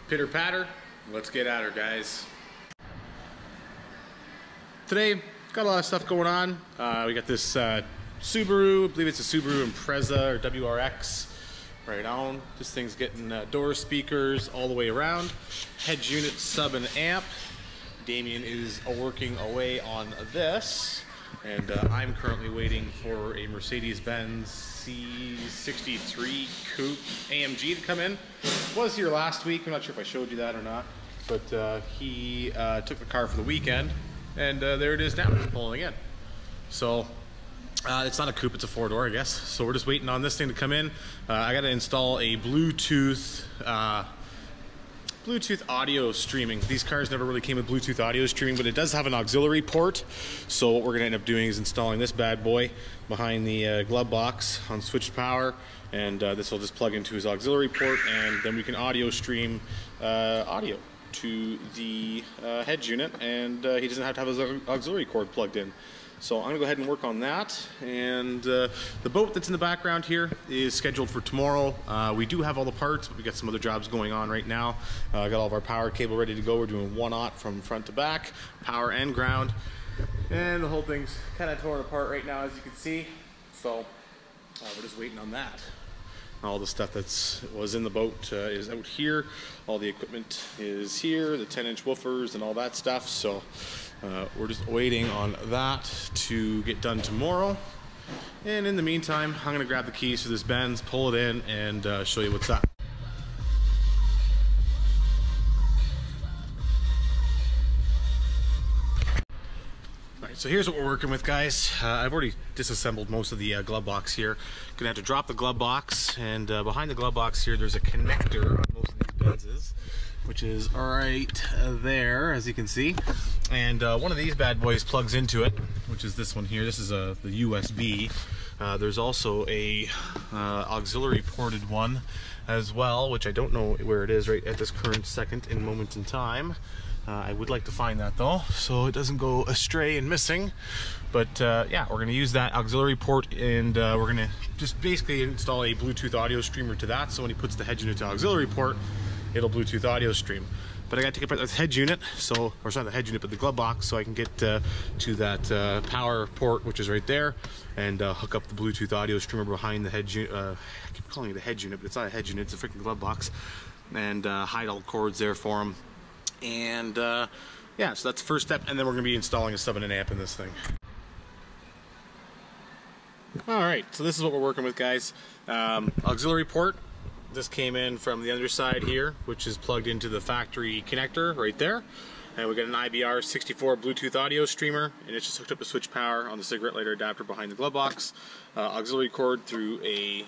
Pitter patter, let's get at her, guys. Today, got a lot of stuff going on. We got this Subaru, I believe it's a Subaru Impreza or WRX. Right on. This thing's getting door speakers all the way around. Head unit, sub and amp. Damien is working away on this. And I'm currently waiting for a Mercedes C63 Coupe AMG to come in. Was here last week. I'm not sure if I showed you that or not. But he took the car for the weekend. And there it is now. It's pulling in. So it's not a coupe, it's a four-door, I guess. So we're just waiting on this thing to come in. I got to install a Bluetooth audio streaming. These cars never really came with Bluetooth audio streaming, but it does have an auxiliary port. So what we're going to end up doing is installing this bad boy behind the glove box on switched power, and this will just plug into his auxiliary port, and then we can audio stream audio to the head unit, and he doesn't have to have his auxiliary cord plugged in. So I'm going to go ahead and work on that. And the boat that's in the background here is scheduled for tomorrow. We do have all the parts, but we got some other jobs going on right now. Got all of our power cable ready to go. We're doing 1/0 from front to back, power and ground. And the whole thing's kind of torn apart right now, as you can see. So we're just waiting on that. All the stuff that was in the boat is out here. All the equipment is here, the 10-inch woofers and all that stuff. So we're just waiting on that to get done tomorrow. And in the meantime, I'm going to grab the keys for this Benz, pull it in, and show you what's up. So here's what we're working with, guys. I've already disassembled most of the glove box here. Gonna have to drop the glove box, and behind the glove box here there's a connector on most of these Benzes, which is right there, as you can see. And one of these bad boys plugs into it, which is this one here. This is the USB. There's also a auxiliary ported one as well, which I don't know where it is right at this current second in moment in time. I would like to find that though, so it doesn't go astray and missing. But yeah, we're going to use that auxiliary port, and we're going to just basically install a Bluetooth audio streamer to that, so when he puts the head unit to auxiliary port, it'll Bluetooth audio stream. But I got to take apart the head unit, so, or it's not the head unit, but the glove box, so I can get to that power port, which is right there, and hook up the Bluetooth audio streamer behind the head unit. I keep calling it the head unit, but it's not a head unit, it's a freaking glove box. And hide all the cords there for him. And yeah, so that's the first step, and then we're going to be installing a 7 amp in this thing. Alright, so this is what we're working with, guys. Auxiliary port. This came in from the underside here, which is plugged into the factory connector right there. And we got an IBR64 Bluetooth audio streamer, and it's just hooked up to switch power on the cigarette lighter adapter behind the glove box. Auxiliary cord through a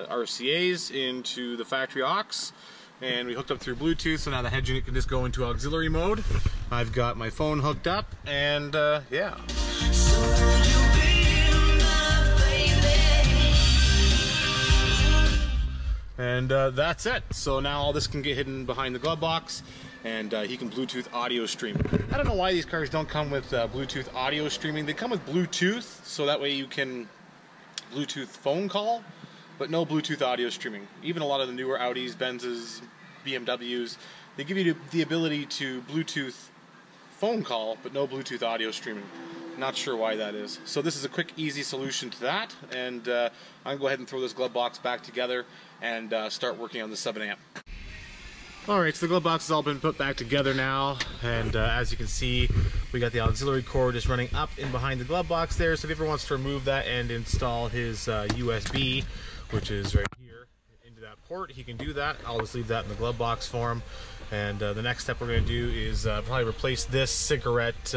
RCA's into the factory aux. And we hooked up through Bluetooth, so now the head unit can just go into auxiliary mode. I've got my phone hooked up, and yeah. And that's it. So now all this can get hidden behind the glove box, and he can Bluetooth audio stream. I don't know why these cars don't come with Bluetooth audio streaming. They come with Bluetooth, so that way you can Bluetooth phone call, but no Bluetooth audio streaming. Even a lot of the newer Audis, Benzes, BMWs, they give you the ability to Bluetooth phone call, but no Bluetooth audio streaming. Not sure why that is. So this is a quick, easy solution to that, and I'm going to go ahead and throw this glove box back together and start working on the 7 amp. Alright, so the glove box has all been put back together now, and as you can see, we got the auxiliary cord just running up in behind the glove box there. So if he ever wants to remove that and install his USB, which is right here, into that port, he can do that. I'll just leave that in the glove box for him. And the next step we're going to do is probably replace this cigarette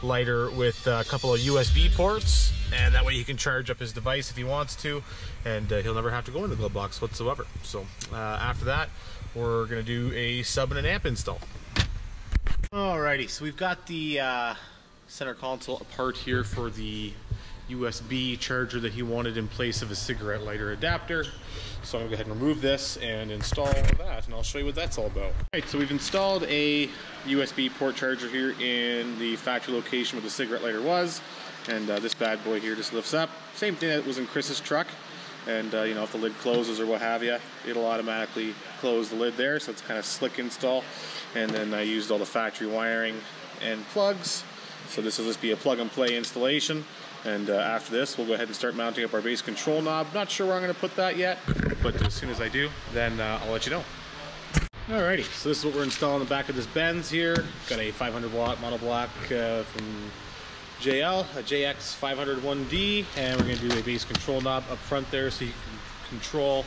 lighter with a couple of USB ports, and that way he can charge up his device if he wants to, and he'll never have to go in the glove box whatsoever. So after that, we're going to do a sub and an amp install. Alrighty, so we've got the center console apart here for the USB charger that he wanted in place of a cigarette lighter adapter. So I'm going to go ahead and remove this and install that, and I'll show you what that's all about. Alright, so we've installed a USB port charger here in the factory location where the cigarette lighter was, and this bad boy here just lifts up. Same thing that was in Chris's truck. and you know, if the lid closes or what have you, it'll automatically close the lid there, so it's kind of slick install. And then I used all the factory wiring and plugs, so this will just be a plug and play installation. And after this, we'll go ahead and start mounting up our base control knob. Not sure where I'm going to put that yet, but as soon as I do, then I'll let you know. Alrighty, so this is what we're installing in the back of this Benz here. Got a 500 watt monoblock from JL, a JX 501D, and we're going to do a base control knob up front there so you can control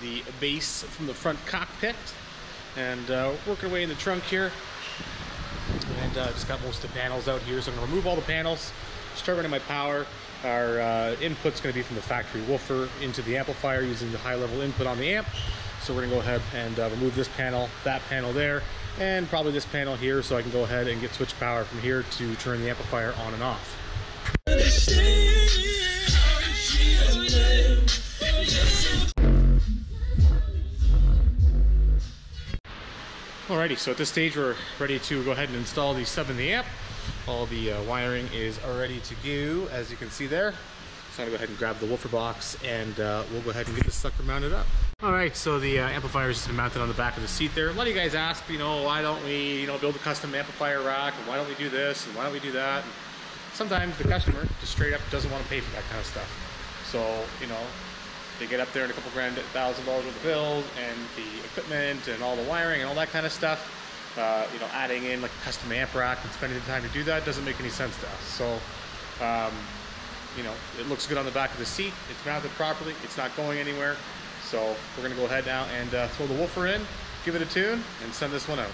the base from the front cockpit. And working away in the trunk here, and just got most of the panels out here, so I'm going to remove all the panels, start running my power. Our input's going to be from the factory woofer into the amplifier using the high level input on the amp. So we're going to go ahead and remove this panel, that panel there, and probably this panel here, so I can go ahead and get switch power from here to turn the amplifier on and off. Alrighty, so at this stage we're ready to go ahead and install the sub in the amp. All the wiring is ready to go, as you can see there. So I'm going to go ahead and grab the woofer box, and we'll go ahead and get this sucker mounted up. Alright, so the amplifier has just been mounted on the back of the seat there. A lot of you guys ask, you know, why don't we, you know, build a custom amplifier rack, and why don't we do this, and why don't we do that? And sometimes the customer just straight up doesn't want to pay for that kind of stuff. So, you know, they get up there in a couple grand, $1,000 worth of bills, and the equipment and all the wiring and all that kind of stuff. You know, adding in like a custom amp rack and spending the time to do that doesn't make any sense to us. So, you know, it looks good on the back of the seat. It's mounted properly. It's not going anywhere. So we're going to go ahead now and throw the woofer in, give it a tune, and send this one out.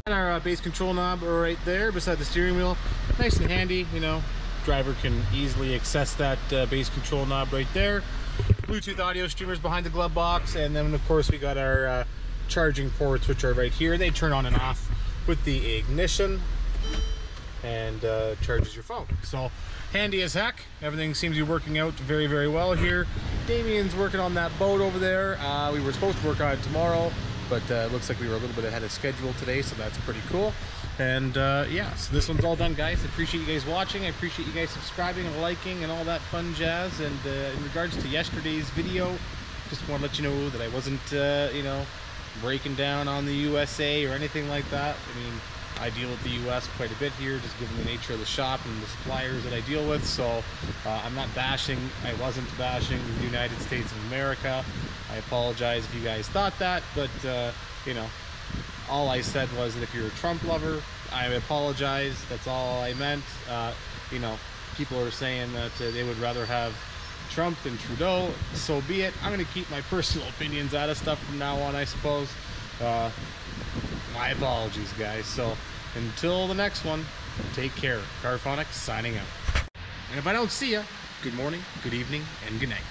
Our base control knob right there beside the steering wheel. Nice and handy, you know. Driver can easily access that base control knob right there. Bluetooth audio streamers behind the glove box, and then of course we got our charging ports, which are right here. They turn on and off with the ignition, and charges your phone. So handy as heck. Everything seems to be working out very, very well here. Damien's working on that boat over there. We were supposed to work on it tomorrow, but it looks like we were a little bit ahead of schedule today, so that's pretty cool. And yeah, so this one's all done, guys. I appreciate you guys watching. I appreciate you guys subscribing and liking and all that fun jazz. And in regards to yesterday's video, just want to let you know that I wasn't, you know, breaking down on the USA or anything like that. I mean, I deal with the US quite a bit here, just given the nature of the shop and the suppliers that I deal with. So I'm not bashing, I wasn't bashing the United States of America. I apologize if you guys thought that, but you know, all I said was that if you're a Trump lover, I apologize. That's all I meant. You know, people are saying that they would rather have Trump than Trudeau. So be it. I'm going to keep my personal opinions out of stuff from now on, I suppose. My apologies, guys. So until the next one, take care. Carphonix signing out. And if I don't see you, good morning, good evening, and good night.